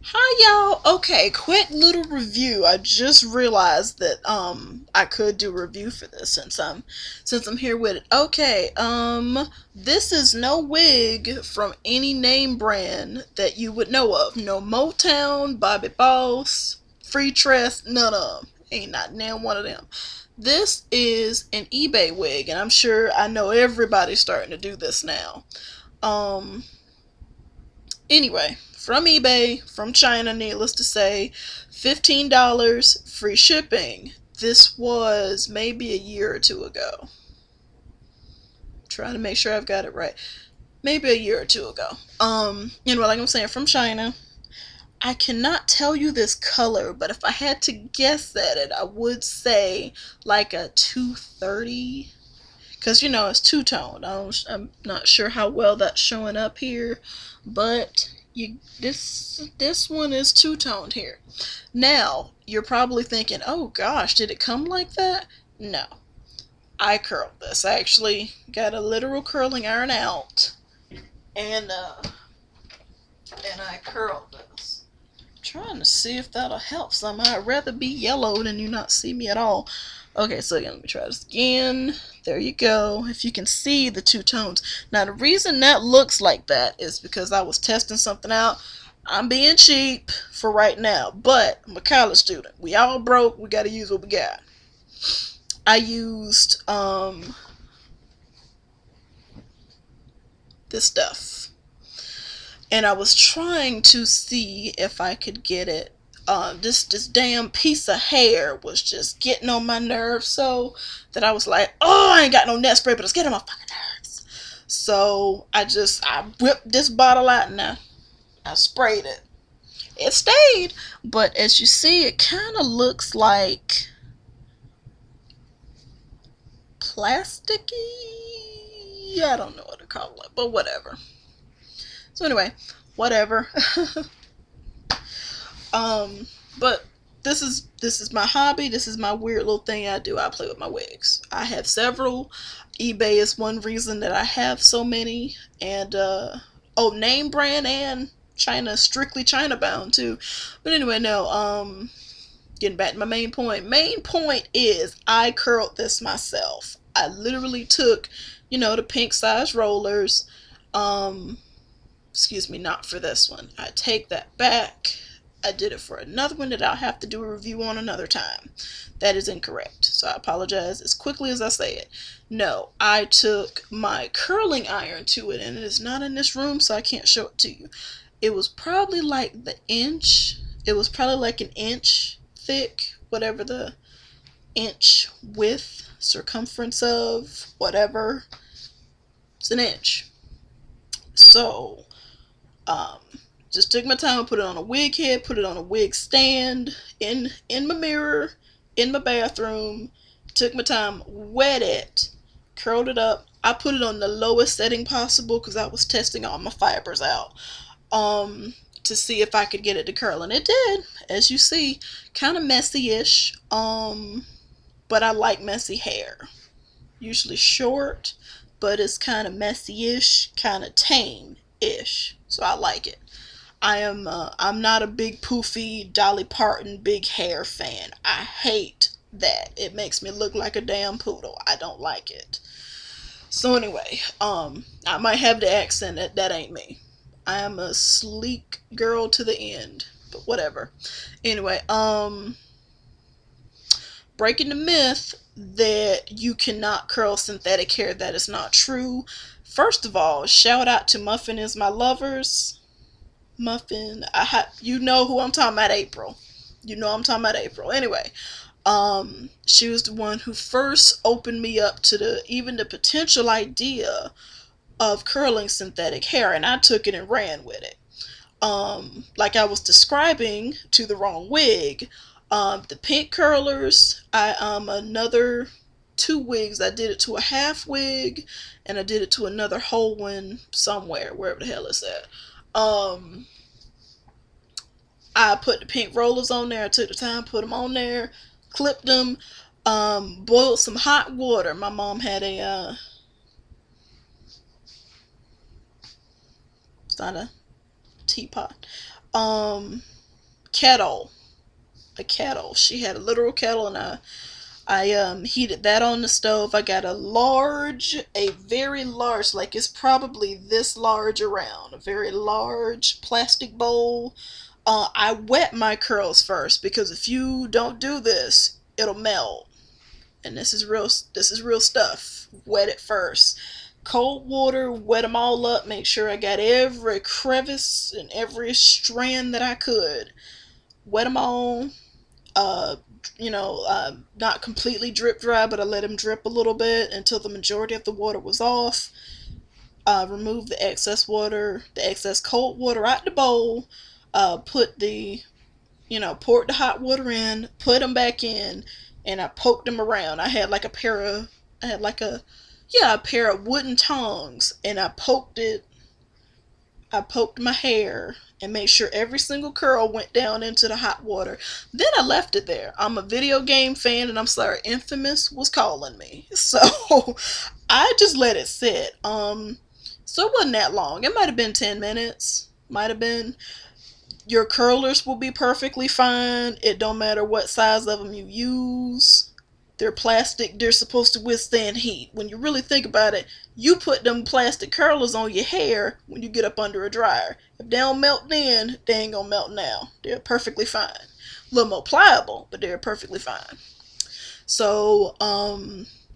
Hi y'all. Okay, quick little review. I just realized that I could do a review for this since I'm here with it. Okay, this is no wig from any name brand that you would know of. No Motown, Bobby Boss, Free Tress, none of them. Ain't not name one of them. This is an eBay wig, and I'm sure I know everybody's starting to do this now. Um Anyway, from eBay, from China, needless to say, $15 free shipping. This was maybe a year or two ago. Trying to make sure I've got it right. Maybe a year or two ago. Like I'm saying, from China. I cannot tell you this color, but if I had to guess at it, I would say like a 230. Because it's two-toned. I'm not sure how well that's showing up here, but this one is two-toned here. Now you're probably thinking, oh gosh, did it come like that? No, I curled this. I actually got a literal curling iron out, and I curled this. Trying to see if that'll help some. I'd rather be yellow than you not see me at all. Okay, so again, let me try this again. There you go. If you can see the two tones. Now, the reason that looks like that is because I was testing something out. I'm being cheap for right now, but I'm a college student. We all broke. We got to use what we got. I used this stuff, and I was trying to see if I could get it. This damn piece of hair was just getting on my nerves so that I was like, oh, I ain't got no net spray, but it's getting on my fucking nerves. So I whipped this bottle out and I sprayed it. It stayed, but as you see, it kind of looks like plasticky. I don't know what to call it, but whatever. So anyway, whatever. But this is my hobby. This is my weird little thing I do. I play with my wigs. I have several. eBay is one reason that I have so many. And name brand and China, strictly China bound too. But anyway, no. Getting back to my main point. Main point is I curled this myself. I literally took, the pink size rollers. Excuse me, not for this one. I take that back. I did it for another one that I'll have to do a review on another time. That is incorrect. So I apologize as quickly as I say it. No, I took my curling iron to it, and it is not in this room, so I can't show it to you. It was probably like an inch thick, whatever the inch width, circumference of, whatever. It's an inch. So, just took my time, put it on a wig head, put it on a wig stand, in my mirror, in my bathroom, took my time, wet it, curled it up. I put it on the lowest setting possible because I was testing all my fibers out, to see if I could get it to curl, and it did, as you see, kind of messy-ish, but I like messy hair. Usually short, but it's kind of messy-ish, kind of tame-ish, so I like it. I'm not a big poofy Dolly Parton big hair fan. I hate that. It makes me look like a damn poodle. I don't like it. So anyway, I might have the accent. That ain't me. I am a sleek girl to the end, but whatever. Anyway, breaking the myth that you cannot curl synthetic hair. That is not true. First of all, shout out to muffinismylovers. Muffin, you know who I'm talking about, April. You know I'm talking about April. Anyway, she was the one who first opened me up to the potential idea of curling synthetic hair, and I took it and ran with it. Like I was describing to the wrong wig. The pink curlers, another two wigs. I did it to a half wig, and I did it to another whole one somewhere, wherever the hell it's at. I put the pink rollers on there. I took the time, put them on there, clipped them, boiled some hot water. My mom had it's not a teapot. kettle. A kettle. She had a literal kettle, and I heated that on the stove. I got a very large, like it's probably this large around, a very large plastic bowl. I wet my curls first, because if you don't do this, it'll melt. And this is real stuff. Wet it first. Cold water, wet them all up, make sure I got every crevice and every strand that I could. Wet them all. Not completely drip dry, but I let them drip a little bit until the majority of the water was off. Remove the excess water, the excess cold water out the bowl. Poured the hot water in, put them back in, and I poked them around. I had a pair of wooden tongs, and I poked my hair and made sure every single curl went down into the hot water. Then I left it there. I'm a video game fan, and I'm sorry, Infamous was calling me. So I just let it sit. So it wasn't that long. It might have been 10 minutes. Might have been. Your curlers will be perfectly fine. It don't matter what size of them you use. They're plastic. They're supposed to withstand heat. When you really think about it, you put them plastic curlers on your hair when you get up under a dryer. If they don't melt then, they ain't gonna melt now. They're perfectly fine. A little more pliable, but they're perfectly fine. So,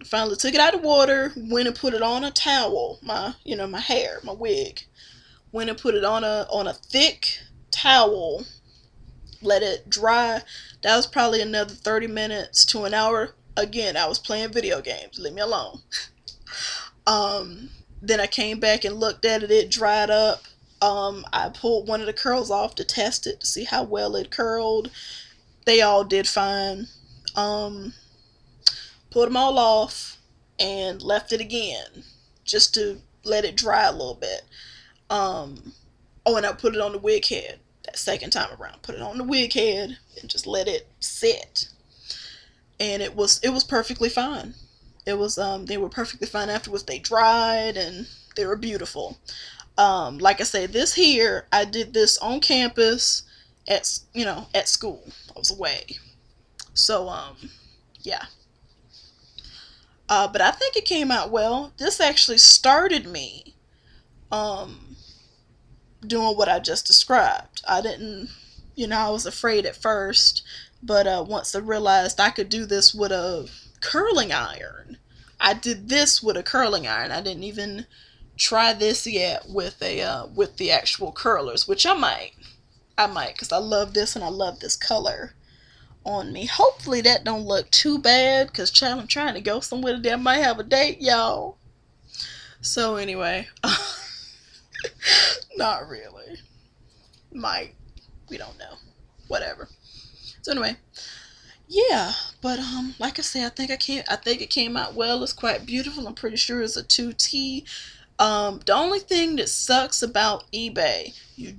finally took it out of the water, went and put it on a towel. My hair, my wig. Went and put it on a thick towel. Let it dry. That was probably another 30 minutes to an hour. Again, I was playing video games. Leave me alone. Then I came back and looked at it. It dried up. I pulled one of the curls off to test it, to see how well it curled. They all did fine. Pulled them all off and left it again, just to let it dry a little bit. And I put it on the wig head that second time around. Put it on the wig head and just let it sit. And it was perfectly fine. They were perfectly fine afterwards. They dried and they were beautiful. Like I said, this here, I did this on campus at school. I was away. So, yeah. But I think it came out well. This actually started me, doing what I just described. I was afraid at first, but once I realized I could do this with a curling iron, I did this with a curling iron. I didn't even try this yet with the actual curlers, which I might, because I love this and I love this color on me. Hopefully that don't look too bad, because child, I'm trying to go somewhere today. I might have a date, y'all. So anyway, not really. Might. We don't know. Whatever. So anyway, yeah. But like I said, I think it came out well. It's quite beautiful. I'm pretty sure it's a 2T. The only thing that sucks about eBay, you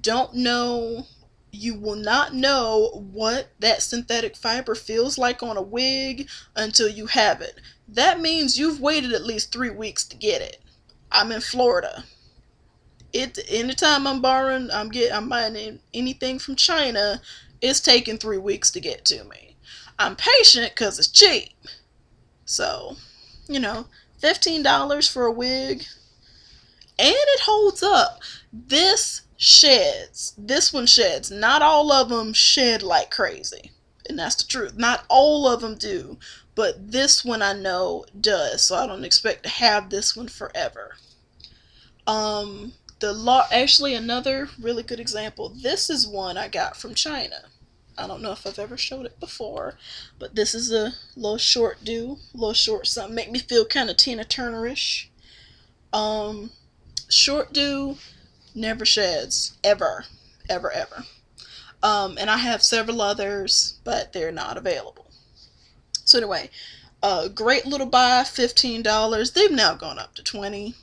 will not know what that synthetic fiber feels like on a wig until you have it. That means you've waited at least 3 weeks to get it. I'm in Florida. Anytime I'm buying anything from China, it's taking 3 weeks to get to me. I'm patient because it's cheap. So, $15 for a wig. And it holds up. This one sheds. Not all of them shed like crazy. And that's the truth. Not all of them do. But this one I know does. So I don't expect to have this one forever. Actually, another really good example. This is one I got from China. I don't know if I've ever showed it before, but this is a little short something. Make me feel kind of Tina Turner-ish. Short do never sheds, ever. And I have several others, but they're not available. So anyway, great little buy, $15. They've now gone up to $20.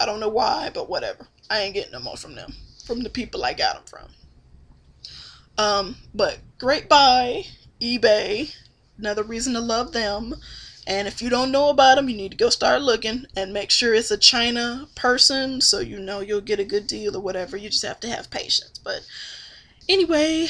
I don't know why, but whatever. I ain't getting no more from them, from the people I got them from. But great buy, eBay, another reason to love them. And if you don't know about them, you need to go start looking and make sure it's a China person, so you'll get a good deal or whatever. You just have to have patience. But anyway,